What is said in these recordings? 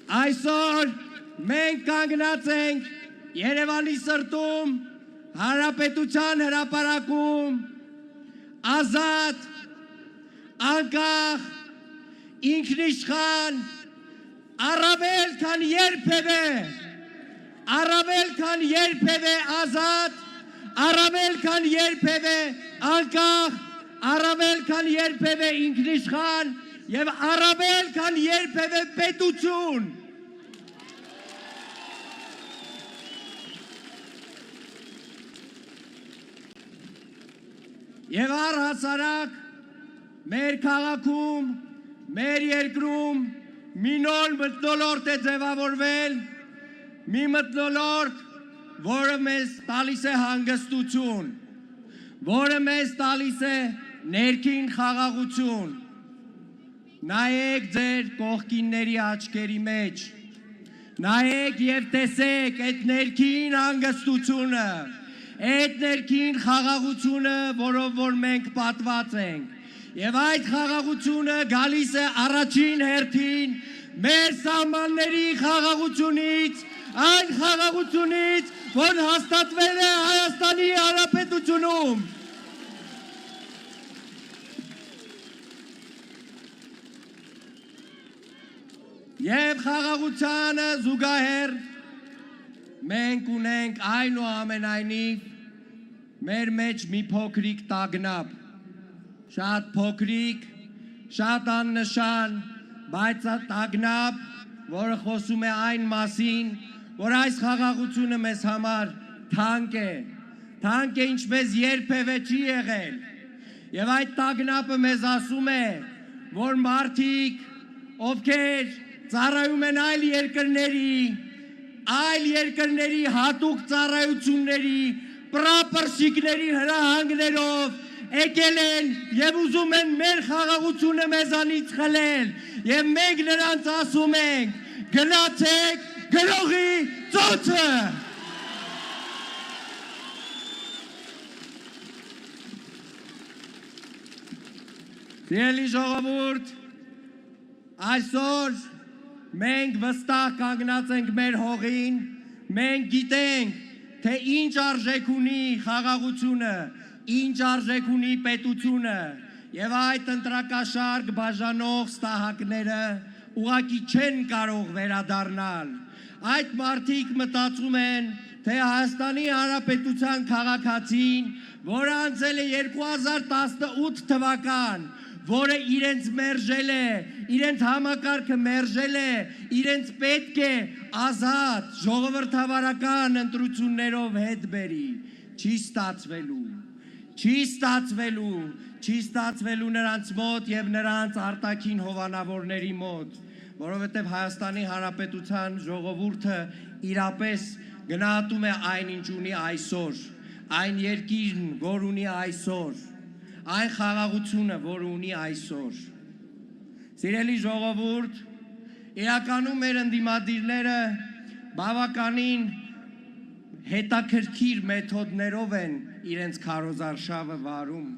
Այսօր մենք կանգնած ենք Երևանի սրտում, Հանրապետության հրապարակում, ազատ, անկախ, ինքնիշխան, առավել քան երբևէ ազատ, առավել քան երբևէ անկախ, առավել քան երբևէ ինքնիշխան եւ առավել քան երբևէ պետություն։ Եվ առհասարակ մեր քաղաքում, մեր երկրում մի նոր մթնոլորտ է ձևավորվել, մի մթնոլորտ, որը մեզ տալիս է հանգստություն, որը մեզ տալիս է ներքին խաղաղություն։ Նայեք ձեր կողքինների աչքերի մեջ, նայեք եւ տեսեք այդ ներքին հանգստությունը, այդ ներքին խաղաղությունը, որով որ մենք պատված ենք։ Եվ այդ խաղաղությունը գալիս է առաջին հերթին մեր սահմանների խաղաղությունից, այն խաղաղությունից, որ հաստատվել է Հայաստանի Հանրապետությունում։ Եվ խաղաղությանը զուգահեռ մենք ունենք այնուամենայնիվ մեր մեջ մի փոքրիկ տագնապ, շատ փոքրիկ, շատ աննշան, բայց տագնապ, որը խոսում է այն մասին, որ այս խաղաղությունը մեզ համար թանկ է, ինչպես երբևէ չի եղել։ Եվ այդ տագնապը մեզ ասում է, որ մարդիկ, ովքեր ծառայում են այլ երկրների հատուկ ծառայությունների, պրապրշիկների հրահանգներով եկել են եւ ուզում են մեր խաղաղությունը մեզանից խլել, եւ մենք նրանց ասում ենք. գնացեք գրողի ծոցը։ Սիրելի ժողովուրդ, այսօր մենք վստահ կանգնած ենք մեր հողին, մենք գիտենք, թե ինչ արժեք ունի խաղաղությունը, ինչ արժեք ունի պետությունը, եւ այդ ընտրակաշարք բաժանող ստահակները ուղղակի չեն կարող վերադառնալ։ Այդ մարդիկ մտածում են, թե Հայաստանի Հանրապետության քաղաքացին, որը անցել է 2018 թվական, որը իրենց մերժել է, իրենց համակարգը մերժել է, իրենց պետք է ազատ, ժողովրդավարական ընտրություններով հետ բերի, չի ստացվելու նրանց մոտ եւ նրանց արտաքին հովանավորների մոտ, որովհետեւ Հայաստանի Հանրապետության ժողովուրդը իրապես գնահատում է այն, ինչ ունի այսօր, այն երկիրն, որ ունի այսօր, այն խաղաղությունը, որ ունի այսօր։ Սիրելի ժողովուրդ, իրականում մեր ընդդիմադիրները բավականին հետաքրքիր մեթոդներով են իրենց քարոզարշավը վարում։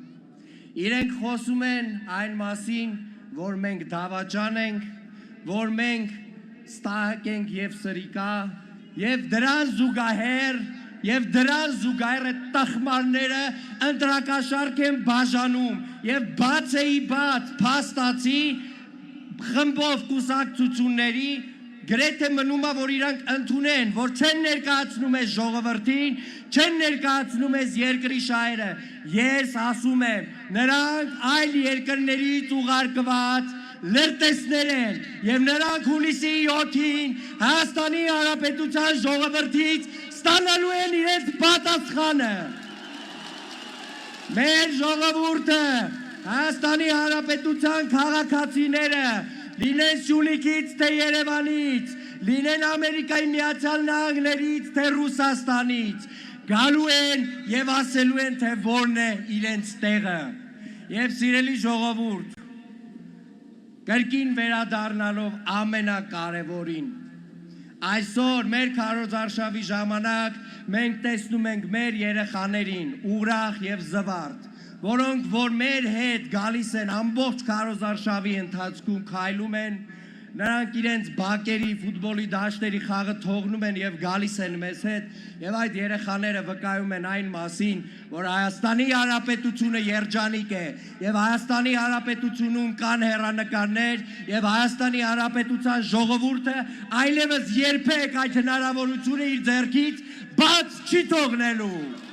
Իրենք խոսում են այն մասին, որ մենք դավաճան ենք, որ մենք ստահակ ենք եւ սրիկա, եւ դրան զուգահեռ այդ տխմարները ընտրակաշարք են բաժանում եւ բաց փաստացի խմբով կուսակցությունների գրեթե մնում է, որ իրանք ընդունեն, որ չեն ներկայացնում ես ժողովրդին, չեն ներկայացնում ես երկրի շահերը։ Ես ասում եմ, նրանք այլ երկրներից ուղարկված լրտեսներ են եւ նրանք հունիսի 7-ին Հայաստանի Հանրապետության ժողովրդից ստանալու են իրենց պատասխանը։ Մեր ժողովուրդը, Հայաստանի Հանրապետության քաղաքացիները, լինեն Սյունիքից թե Երևանից, լինեն Ամերիկայի Միացյալ Նահանգներից թե Ռուսաստանից, գալու են եւ ասելու են, թե որն է իրենց տեղը։ Եվ սիրելի ժողովուրդ, կրկին վերադառնալով ամենակարևորին, այսօր մեր քարոզարշավի ժամանակ մենք տեսնում ենք մեր երեխաներին ուրախ եւ զվարթ, որոնք որ մեր հետ գալիս են ամբողջ քարոզարշավի ընթացքում քայլում են, նրանք իրենց բակերի, ֆուտբոլի դաշտերի խաղը թողնում են եւ գալիս են մեզ հետ, եւ այդ երեխաները վկայում են այն մասին, որ Հայաստանի Հանրապետությունը երջանիկ է, եւ Հայաստանի Հանրապետությունում կան հեռանկարներ, եւ Հայաստանի Հանրապետության ժողովուրդը այլևս երբեք այդ հնարավորությունը իր ձեռքից բաց չի թողնելու։